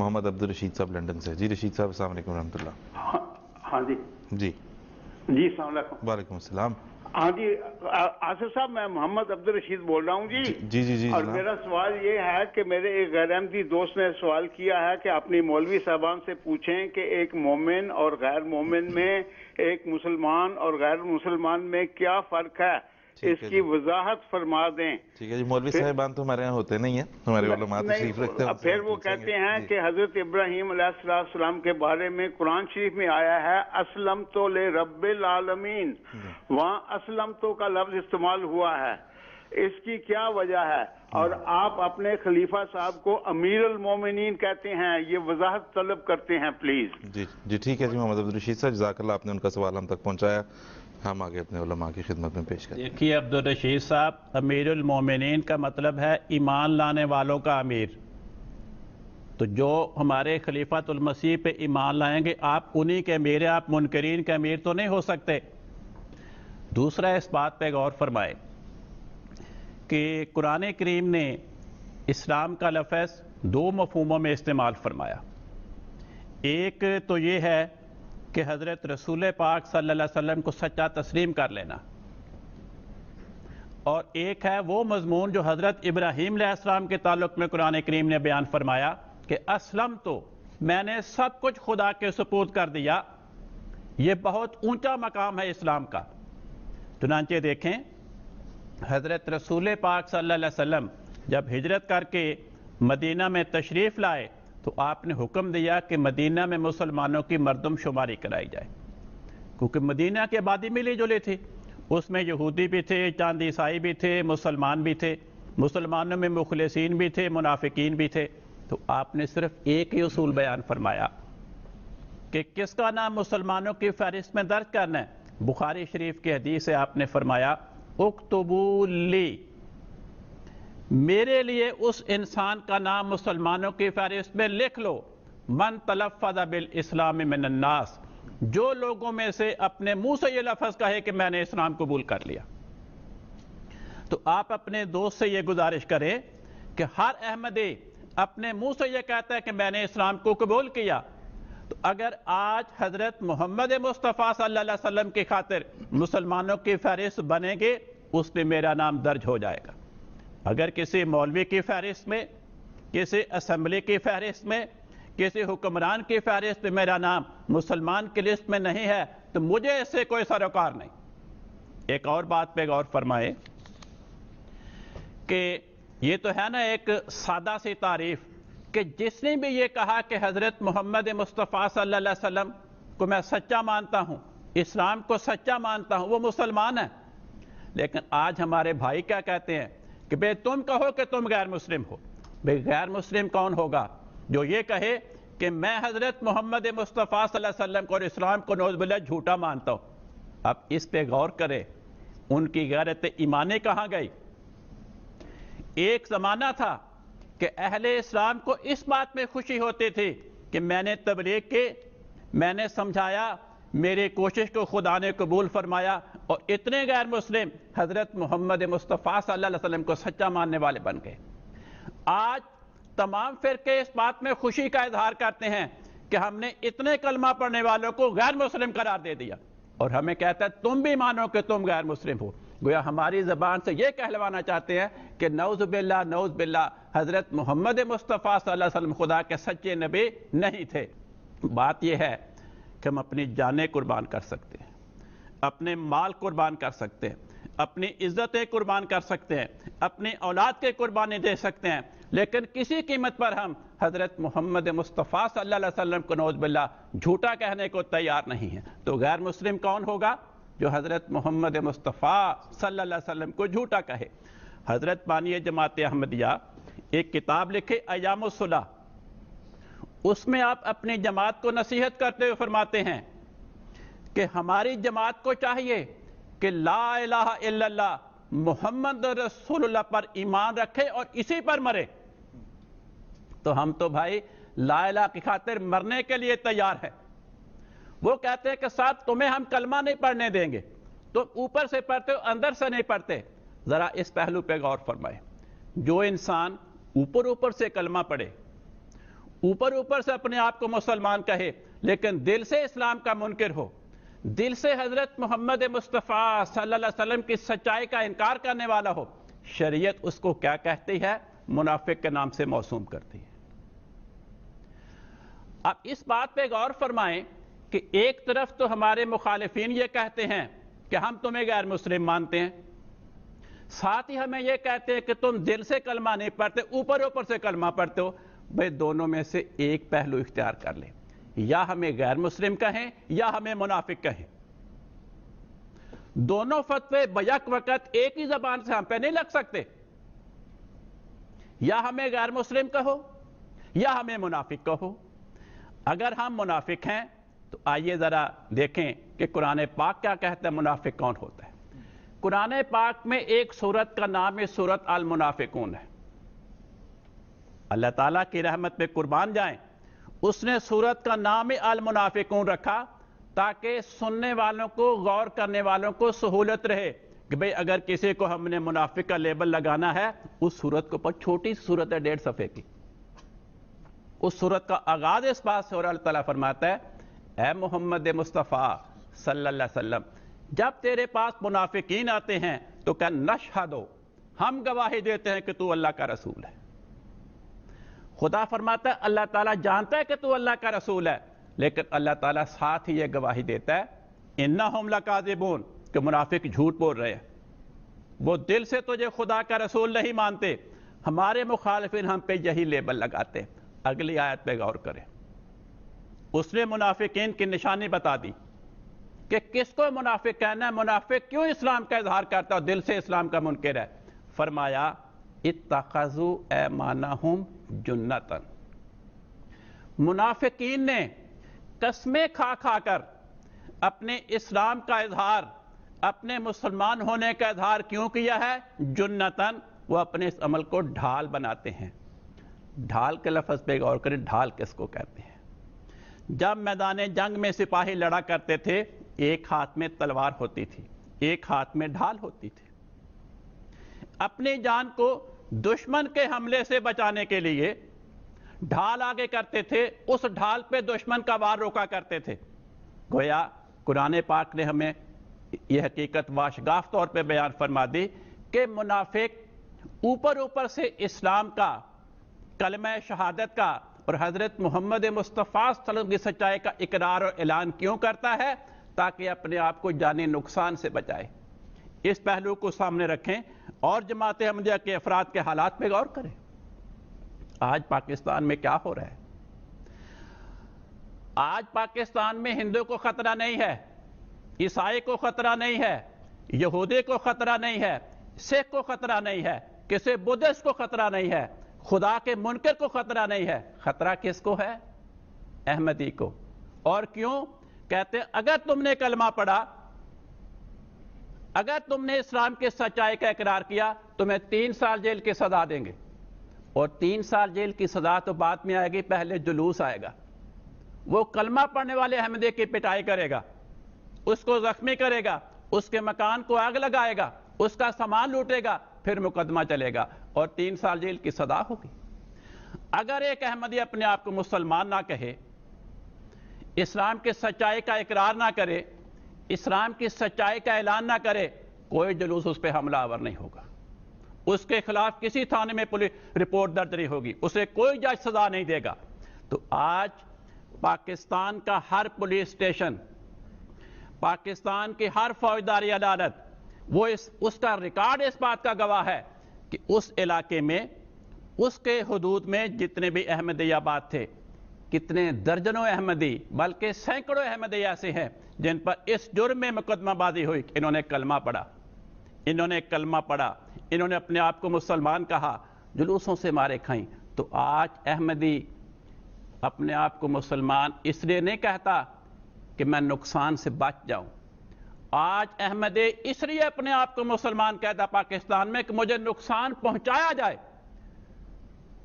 محمد عبدالرشید صاحب لندن سے. جی رشید صاحب السلام علیکم ورحمۃ اللہ. ہاں جی جی جی السلام علیکم. وعلیکم السلام. ہاں جی آصف صاحب میں محمد عبدالرشید بول رہا ہوں جی. جی جی جی اور جناب. میرا سوال یہ ہے کہ میرے ایک غیر احمدی دوست نے سوال کیا ہے کہ اپنی مولوی صاحبان سے پوچھیں کہ ایک مومن اور غیر مومن میں، ایک مسلمان اور غیر مسلمان میں کیا فرق ہے، اس کی وضاحت فرما دیں. ٹھیک ہے جی. مولوی صاحبان تو ہمارے یہاں ہوتے نہیں ہیں، ہمارے علماء تشریف رکھتے ہیں. پھر وہ کہتے ہیں کہ حضرت ابراہیم علیہ السلام کے بارے میں قرآن شریف میں آیا ہے اسلم تو لے رب العالمین، وہاں اسلم تو کا لفظ استعمال ہوا ہے، اس کی کیا وجہ ہے؟ اور آپ اپنے خلیفہ صاحب کو امیر المومنین کہتے ہیں، یہ وضاحت طلب کرتے ہیں پلیز. جی جی ٹھیک ہے جی محمد عبدالرشید صاحب، جزاک اللہ، آپ نے ان کا سوال ہم تک پہنچایا، ہم آگے اپنے علماء کی خدمت میں پیش کریں. دیکھیے عبدالرشید صاحب، امیر المومنین کا مطلب ہے ایمان لانے والوں کا امیر. تو جو ہمارے خلیفۃ المسیح پہ ایمان لائیں گے آپ انہی کے امیر ہیں، آپ منکرین کے امیر تو نہیں ہو سکتے. دوسرا اس بات پہ غور فرمائے کہ قرآن کریم نے اسلام کا لفظ دو مفہوموں میں استعمال فرمایا. ایک تو یہ ہے کہ حضرت رسول پاک صلی اللہ علیہ وسلم کو سچا تسلیم کر لینا، اور ایک ہے وہ مضمون جو حضرت ابراہیم علیہ السلام کے تعلق میں قرآن کریم نے بیان فرمایا کہ اسلم تو میں نے سب کچھ خدا کے سپرد کر دیا. یہ بہت اونچا مقام ہے اسلام کا. چنانچہ دیکھیں حضرت رسول پاک صلی اللہ علیہ وسلم جب ہجرت کر کے مدینہ میں تشریف لائے تو آپ نے حکم دیا کہ مدینہ میں مسلمانوں کی مردم شماری کرائی جائے، کیونکہ مدینہ کی آبادی ملی جلی تھی، اس میں یہودی بھی تھے، چاند عیسائی بھی تھے، مسلمان بھی تھے، مسلمانوں میں مخلصین بھی تھے، منافقین بھی تھے. تو آپ نے صرف ایک ہی اصول بیان فرمایا کہ کس کا نام مسلمانوں کی فہرست میں درج کرنا ہے. بخاری شریف کی حدیث سے آپ نے فرمایا اکتبوا لی، میرے لیے اس انسان کا نام مسلمانوں کی فہرست میں لکھ لو، من تلفظ بالاسلام من الناس، جو لوگوں میں سے اپنے منہ سے یہ لفظ کہے کہ میں نے اسلام قبول کر لیا. تو آپ اپنے دوست سے یہ گزارش کریں کہ ہر احمدی اپنے منہ سے یہ کہتا ہے کہ میں نے اسلام کو قبول کیا. تو اگر آج حضرت محمد مصطفیٰ صلی اللہ علیہ وسلم کی خاطر مسلمانوں کی فہرست بنے گے، اس پہ میرا نام درج ہو جائے گا. اگر کسی مولوی کی فہرست میں، کسی اسمبلی کی فہرست میں، کسی حکمران کی فہرست میں میرا نام مسلمان کی لسٹ میں نہیں ہے تو مجھے اس سے کوئی سروکار نہیں. ایک اور بات پہ غور فرمائے کہ یہ تو ہے نا ایک سادہ سی تعریف کہ جس نے بھی یہ کہا کہ حضرت محمد مصطفیٰ صلی اللہ علیہ وسلم کو میں سچا مانتا ہوں، اسلام کو سچا مانتا ہوں، وہ مسلمان ہے. لیکن آج ہمارے بھائی کیا کہتے ہیں کہ بے تم کہو کہ تم غیر مسلم ہو. بے غیر مسلم کون ہوگا جو یہ کہے کہ میں حضرت محمد مصطفیٰ صلی اللہ علیہ وسلم کو اور اسلام کو نعوذ باللہ جھوٹا مانتا ہوں. اب اس پہ غور کرے ان کی غیرت ایمانی کہاں گئی. ایک زمانہ تھا کہ اہل اسلام کو اس بات میں خوشی ہوتی تھی کہ میں نے تبلیغ کی، میں نے سمجھایا، میری کوشش کو خدا نے قبول فرمایا، اور اتنے غیر مسلم حضرت محمد مصطفیٰ صلی اللہ علیہ وسلم کو سچا ماننے والے بن گئے. آج تمام فرقے اس بات میں خوشی کا اظہار کرتے ہیں کہ ہم نے اتنے کلمہ پڑھنے والوں کو غیر مسلم قرار دے دیا، اور ہمیں کہتا ہے تم بھی مانو کہ تم غیر مسلم ہو. گویا ہماری زبان سے یہ کہلوانا چاہتے ہیں کہ نعوذ باللہ نعوذ باللہ حضرت محمد مصطفیٰ صلی اللہ علیہ وسلم خدا کے سچے نبی نہیں تھے. بات یہ ہے کہ ہم اپنی جانیں قربان کر سکتے ہیں، اپنے مال قربان کر سکتے ہیں، اپنی عزتیں قربان کر سکتے ہیں، اپنی اولاد کے قربانی دے سکتے ہیں، لیکن کسی قیمت پر ہم حضرت محمد مصطفیٰ صلی اللہ علیہ وسلم کو نعوذ باللہ جھوٹا کہنے کو تیار نہیں ہیں. تو غیر مسلم کون ہوگا جو حضرت محمد مصطفیٰ صلی اللہ علیہ وسلم کو جھوٹا کہے. حضرت بانی جماعت احمدیہ ایک کتاب لکھے ایام الصلح، اس میں آپ اپنی جماعت کو نصیحت کرتے ہوئے فرماتے ہیں کہ ہماری جماعت کو چاہیے کہ لا الہ الا اللہ محمد رسول اللہ پر ایمان رکھے اور اسی پر مرے. تو ہم تو بھائی لا الہ کی خاطر مرنے کے لیے تیار ہے. وہ کہتے ہیں کہ صاحب تمہیں ہم کلمہ نہیں پڑھنے دیں گے، تو اوپر سے پڑھتے ہو اندر سے نہیں پڑھتے. ذرا اس پہلو پہ غور فرمائے. جو انسان اوپر سے کلمہ پڑھے، اوپر اوپر سے اپنے آپ کو مسلمان کہے لیکن دل سے اسلام کا منکر ہو، دل سے حضرت محمد مصطفیٰ صلی اللہ علیہ وسلم کی سچائی کا انکار کرنے والا ہو، شریعت اس کو کیا کہتی ہے؟ منافق کے نام سے موسوم کرتی ہے۔ اب اس بات پہ غور فرمائیں کہ ایک طرف تو ہمارے مخالفین یہ کہتے ہیں کہ ہم تمہیں غیر مسلم مانتے ہیں، ساتھ ہی ہمیں یہ کہتے ہیں کہ تم دل سے کلمہ نہیں پڑھتے، اوپر اوپر سے کلمہ پڑھتے ہو۔ بھئی دونوں میں سے ایک پہلو اختیار کر لیں، یا ہمیں غیر مسلم کہیں یا ہمیں منافق کہیں۔ دونوں فتوے بیک وقت ایک ہی زبان سے ہم پہ نہیں لگ سکتے، یا ہمیں غیر مسلم کہو یا ہمیں منافق کہو۔ اگر ہم منافق ہیں تو آئیے ذرا دیکھیں کہ قرآن پاک کیا کہتا ہے منافق کون ہوتا ہے۔ قرآن پاک میں ایک سورت کا نام ہے سورت المنافقون ہے۔ اللہ تعالیٰ کی رحمت پہ قربان جائیں، اس نے سورت کا نام المنافقون رکھا تاکہ سننے والوں کو، غور کرنے والوں کو سہولت رہے کہ بھئی اگر کسی کو ہم نے منافق کا لیبل لگانا ہے، اس سورت کے اوپر چھوٹی سورت ہے 1.5 صفحے کی، اس سورت کا آغاز اس بات سے اور اللہ تعالیٰ فرماتا ہے اے محمد مصطفیٰ صلی اللہ علیہ وسلم، جب تیرے پاس منافقین آتے ہیں تو کہ نشہدو، ہم گواہی دیتے ہیں کہ تو اللہ کا رسول ہے۔ خدا فرماتا ہے اللہ تعالیٰ جانتا ہے کہ تو اللہ کا رسول ہے، لیکن اللہ تعالیٰ ساتھ ہی یہ گواہی دیتا ہے انہم لکاذبون، کہ منافق جھوٹ بول رہے ہیں، وہ دل سے تجھے خدا کا رسول نہیں مانتے۔ ہمارے مخالفین ہم پہ یہی لیبل لگاتے۔ اگلی آیت پہ غور کریں، اس نے منافقین کی نشانی بتا دی کہ کس کو منافق کہنا ہے، منافق کیوں اسلام کا اظہار کرتا ہے اور دل سے اسلام کا منکر ہے۔ فرمایا اتخذوا ایمانہم جنتاً، منافقین نے قسمیں کھا کھا کر اپنے اسلام کا اظہار، اپنے مسلمان ہونے کا اظہار کیوں کیا ہے؟ جنتاً، وہ اپنے اس عمل کو ڈھال بناتے ہیں۔ ڈھال کے لفظ پہ غور کریں، ڈھال کس کو کہتے ہیں؟ جب میدان جنگ میں سپاہی لڑا کرتے تھے، ایک ہاتھ میں تلوار ہوتی تھی، ایک ہاتھ میں ڈھال ہوتی تھی۔ اپنی جان کو دشمن کے حملے سے بچانے کے لیے ڈھال آگے کرتے تھے، اس ڈھال پہ دشمن کا وار روکا کرتے تھے۔ گویا قرآن پاک نے ہمیں یہ حقیقت واشگاف طور پہ بیان فرما دی کہ منافق اوپر اوپر سے اسلام کا، کلمہ شہادت کا اور حضرت محمد مصطفیٰ صلی اللہ علیہ وسلم کی سچائی کا اقرار اور اعلان کیوں کرتا ہے؟ تاکہ اپنے آپ کو جانی نقصان سے بچائے۔ اس پہلو کو سامنے رکھیں اور جماعت احمدیہ کے افراد کے حالات پہ غور کریں۔ آج پاکستان میں کیا ہو رہا ہے؟ آج پاکستان میں ہندو کو خطرہ نہیں ہے، عیسائی کو خطرہ نہیں ہے، یہودی کو خطرہ نہیں ہے، سکھ کو خطرہ نہیں ہے، کسی بدھسٹ کو خطرہ نہیں ہے، خدا کے منکر کو خطرہ نہیں ہے۔ خطرہ کس کو ہے؟ احمدی کو۔ اور کیوں؟ کہتے ہیں اگر تم نے کلمہ پڑھا، اگر تم نے اسلام کی سچائی کا اقرار کیا، تمہیں 3 سال جیل کی سزا دیں گے۔ اور 3 سال جیل کی سزا تو بعد میں آئے گی، پہلے جلوس آئے گا۔ وہ کلمہ پڑھنے والے احمدی کی پٹائی کرے گا، اس کو زخمی کرے گا، اس کے مکان کو آگ لگائے گا، اس کا سامان لوٹے گا، پھر مقدمہ چلے گا اور 3 سال جیل کی سزا ہوگی۔ اگر ایک احمدی اپنے آپ کو مسلمان نہ کہے، اسلام کی سچائی کا اقرار نہ کرے، اسلام کی سچائی کا اعلان نہ کرے، کوئی جلوس اس پہ حملہ آور نہیں ہوگا، اس کے خلاف کسی تھانے میں پولیس رپورٹ درج نہیں ہوگی، اسے کوئی جج سزا نہیں دے گا۔ تو آج پاکستان کا ہر پولیس اسٹیشن، پاکستان کی ہر فوجداری عدالت، وہ اس کا ریکارڈ اس بات کا گواہ ہے کہ اس علاقے میں، اس کے حدود میں جتنے بھی احمدی آباد تھے، کتنے درجنوں احمدی بلکہ سینکڑوں احمدی ایسے ہیں جن پر اس جرم میں مقدمہ بازی ہوئی کہ انہوں نے کلمہ پڑھا، انہوں نے کلمہ پڑھا، انہوں نے اپنے آپ کو مسلمان کہا، جلوسوں سے مارے کھائیں۔ تو آج احمدی اپنے آپ کو مسلمان اس لیے نہیں کہتا کہ میں نقصان سے بچ جاؤں، آج احمدی اس لیے اپنے آپ کو مسلمان کہتا پاکستان میں کہ مجھے نقصان پہنچایا جائے۔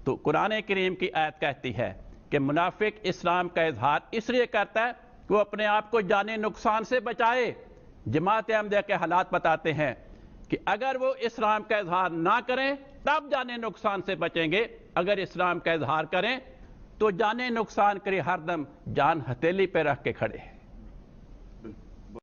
تو قرآن کریم کی آیت کہتی ہے کہ منافق اسلام کا اظہار اس لیے کرتا ہے کہ وہ اپنے آپ کو جانی نقصان سے بچائے۔ جماعت احمدیہ کے حالات بتاتے ہیں کہ اگر وہ اسلام کا اظہار نہ کریں تب جانے نقصان سے بچیں گے، اگر اسلام کا اظہار کریں تو جانے نقصان کرے ہر دم جان ہتھیلی پہ رکھ کے کھڑے ہیں.